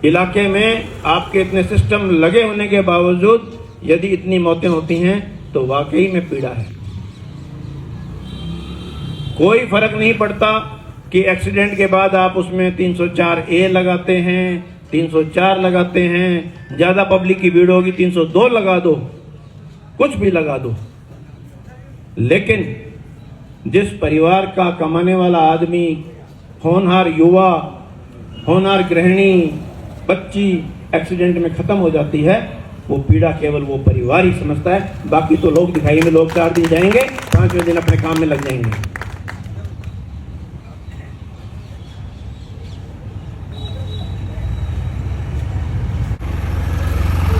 इलाके में आपके इतने सिस्टम लगे होने के बावजूद यदि इतनी मौतें होती हैं तो वाकई में पीड़ा है। कोई फर्क नहीं पड़ता कि एक्सीडेंट के बाद आप उसमें 304A लगाते हैं, 304 लगाते हैं, ज्यादा पब्लिक की भीड़ होगी 302 लगा दो, कुछ भी लगा दो, लेकिन जिस परिवार का कमाने वाला आदमी, होनहार युवा, होनहार गृहिणी, बच्ची एक्सीडेंट में खत्म हो जाती है, वो पीड़ा केवल वो परिवार ही समझता है। बाकी तो लोग दिखाई में लोग 4 दिन जाएंगे, 5वें दिन अपने काम में लग जाएंगे।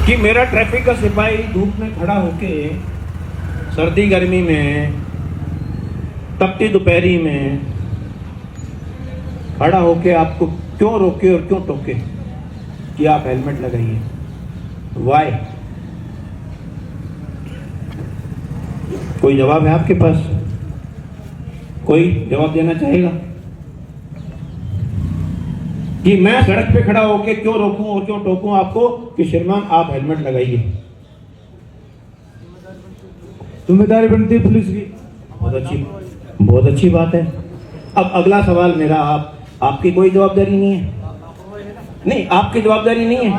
कि मेरा ट्रैफिक का सिपाही धूप में खड़ा होके सर्दी गर्मी में, तपती दोपहरी में खड़ा होके आपको क्यों रोके और क्यों टोके कि आप हेलमेट लगाइए? वाई? कोई जवाब है आपके पास? कोई जवाब देना चाहेगा कि मैं सड़क पे खड़ा होके क्यों रोकूं और क्यों टोकूं आपको कि श्रीमान आप हेलमेट लगाइए? जिम्मेदारी बनती है पुलिस की। बहुत अच्छी बात है। अब अगला सवाल मेरा, आपकी कोई जवाबदारी नहीं है? नहीं, आपकी जवाबदारी नहीं है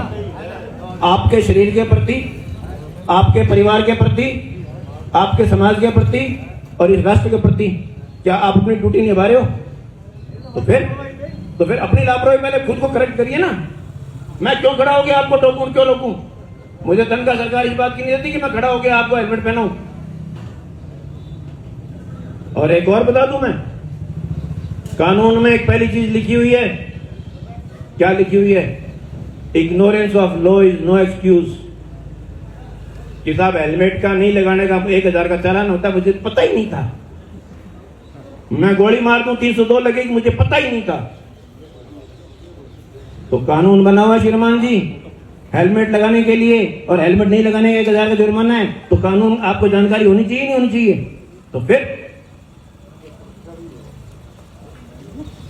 आपके शरीर के प्रति, आपके परिवार के प्रति, आपके समाज के प्रति और इस राष्ट्र के प्रति? क्या आप अपनी ड्यूटी निभा रहे हो? तो फिर अपनी लापरवाही पहले खुद को करेक्ट करिए ना। मैं क्यों खड़ा हो गया आपको टोकूं, क्यों रोकूं? मुझे तनख्वाह सरकार इस बात की नहीं देती कि मैं खड़ा हो गया आपको हेलमेट पहनाऊं। और एक और बता दूं, मैं कानून में एक पहली चीज लिखी हुई है। क्या लिखी हुई है? Ignorance of law is no excuse. कि साहब हेलमेट का नहीं लगाने का 1000 का चालान होता, मुझे पता ही नहीं था। मैं गोली मार दूं 302 लगेगी, मुझे पता ही नहीं था। तो कानून बना हुआ श्रीमान जी हेलमेट लगाने के लिए, और हेलमेट नहीं लगाने का 1000 का जुर्माना है। तो कानून आपको जानकारी होनी चाहिए, नहीं होनी चाहिए? तो फिर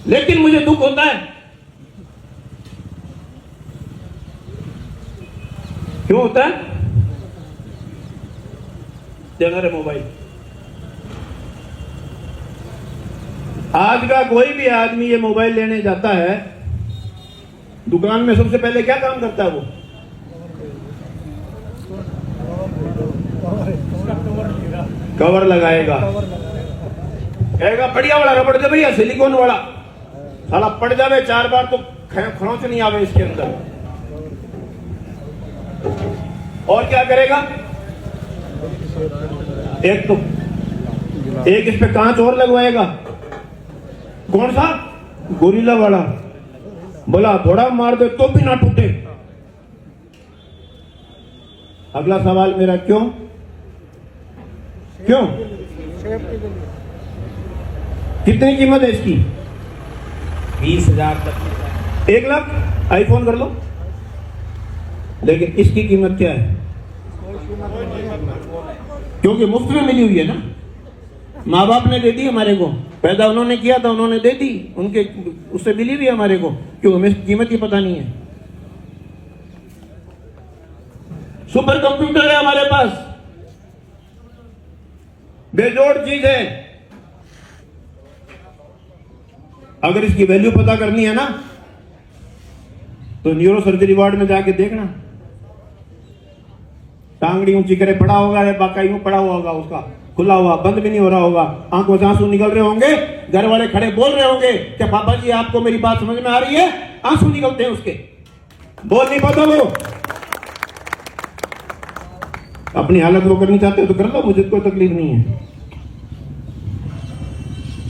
लेकिन मुझे दुख होता है। क्यों होता है? देना रे मोबाइल। आज का कोई भी आदमी ये मोबाइल लेने जाता है, दुकान में सबसे पहले क्या काम करता है? वो कवर लगाएगा, कहेगा बढ़िया वाला रबड़ दे भैया, सिलिकॉन वाला, साला पड़ जावे 4 बार तो खरोंच नहीं आवे इसके अंदर। और क्या करेगा? एक इस पे कांच और लगवाएगा। कौन सा? गोरिल्ला वाला। बोला थोड़ा मार दे तो भी ना टूटे। अगला सवाल मेरा, क्यों? कितनी कीमत है इसकी? 20,000 तक। 1 लाख आईफोन कर लो। लेकिन इसकी कीमत क्या है? क्योंकि मुफ्त में मिली हुई है ना, माँ बाप ने दे दी हमारे को, पैदा उन्होंने किया था, उन्होंने दे दी, उनके उससे मिली भी हमारे को। क्यों? हमें कीमत ही पता नहीं है। सुपर कंप्यूटर है हमारे पास, बेजोड़ चीज है। अगर इसकी वैल्यू पता करनी है ना, तो न्यूरो सर्जरी वार्ड में जाके देखना। टांगड़ी ऊंची करे पड़ा होगा, या बाका यूं पड़ा हुआ होगा, उसका खुला हुआ, बंद भी नहीं हो रहा होगा, आंखों से आंसू निकल रहे होंगे, घर वाले खड़े बोल रहे होंगे कि पापा जी आपको मेरी बात समझ में आ रही है? आंसू निकलते हैं उसके, बोल नहीं पाता वो। अपनी हालत वो करनी चाहते हो तो कर लो, मुझे कोई तकलीफ नहीं है।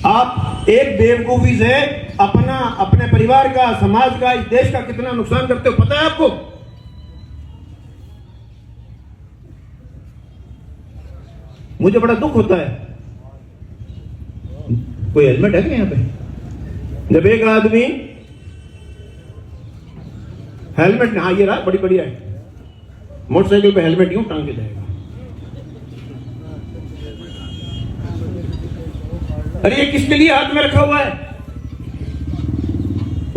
आप एक बेवकूफी से अपना, अपने परिवार का, समाज का, इस देश का कितना नुकसान करते हो पता है आपको? मुझे बड़ा दुख होता है। कोई हेलमेट है क्या यहां पे? जब एक आदमी हेलमेट, हाँ ये रहा, बड़ी बढ़िया है, मोटरसाइकिल पे हेलमेट यूं टांग के जाएगा। अरे ये किसके लिए हाथ में रखा हुआ है?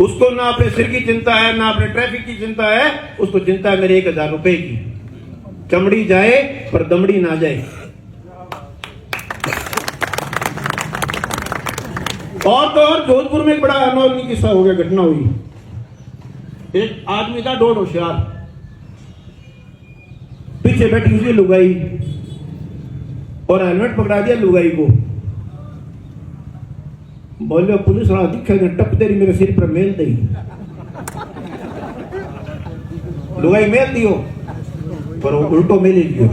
उसको ना अपने सिर की चिंता है, ना अपने ट्रैफिक की चिंता है, उसको चिंता है मेरे 1000 रुपए की। चमड़ी जाए पर दमड़ी ना जाए। और तो और जोधपुर में एक बड़ा अनोखी किस्सा हो गया, घटना हुई। एक आदमी था डोड होशियार, पीछे बैठी हुई लुगाई और हेलमेट पकड़ा दिया लुगाई को। बोले पुलिस वाला दिखेगा टप तेरी मेरे सिर पर मेल दी। लुगाई मेल दियो पर वो उल्टो मेल दियो।